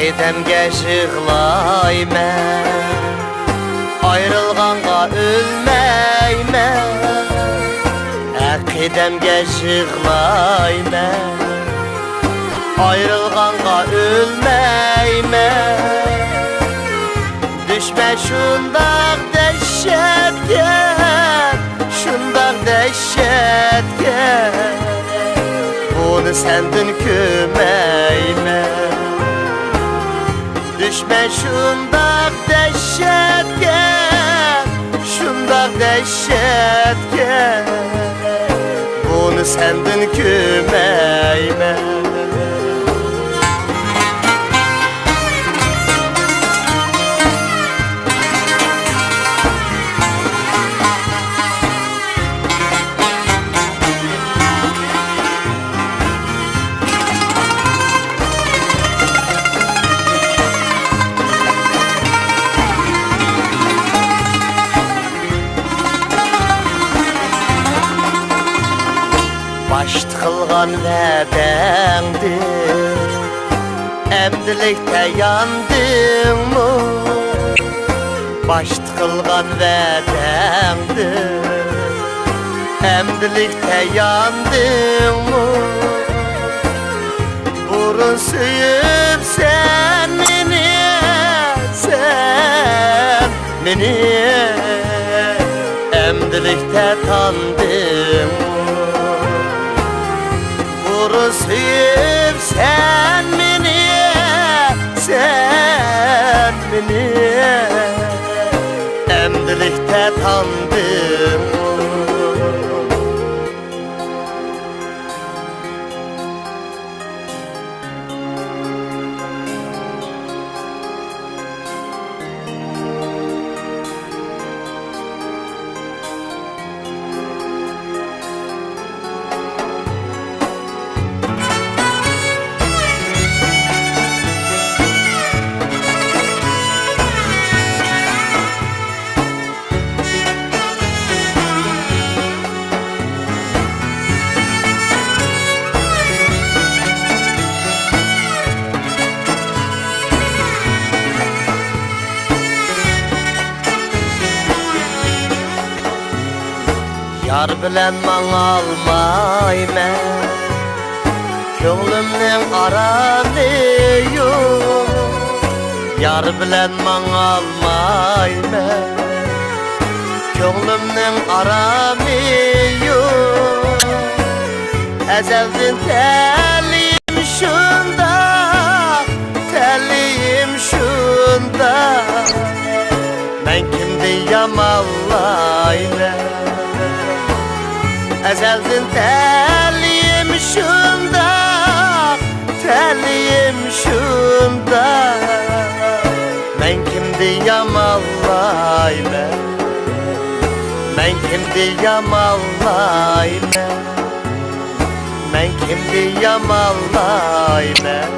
Edemge yığlayman, ayrılğanğa ölmeymen. Edemge yığlayman, ayrılğanğa ölmeymen. Düşme şundaq dəhşətə, şundaq dəhşətə, bunu səndin köməymen. Düşme şundaq dəhşətə, şundaq dəhşətə, bunu səndin köməymen. Baş tıkılğan vədəngdir, əmdilikdə yandınmı? Baş tıkılğan vədəngdir, əmdilikdə yandınmı? Burun suyub sən məni, əmdilikdə tandınmı? Burun suyub sən məni, əmdilikdə tandınmı? Yar bilen mangalmayman, könglimning aramı yo'q. Yar bilen mangalmayman, könglimning aramı yo'q. Ezelden teliyim şunda, teliyim şunda, men kimdi yamallayman. Ezelden teliyim şunda, teliyim şunda, men kimdi yamallayman. Men kimdi yamallayman, men kimdi yamallayman.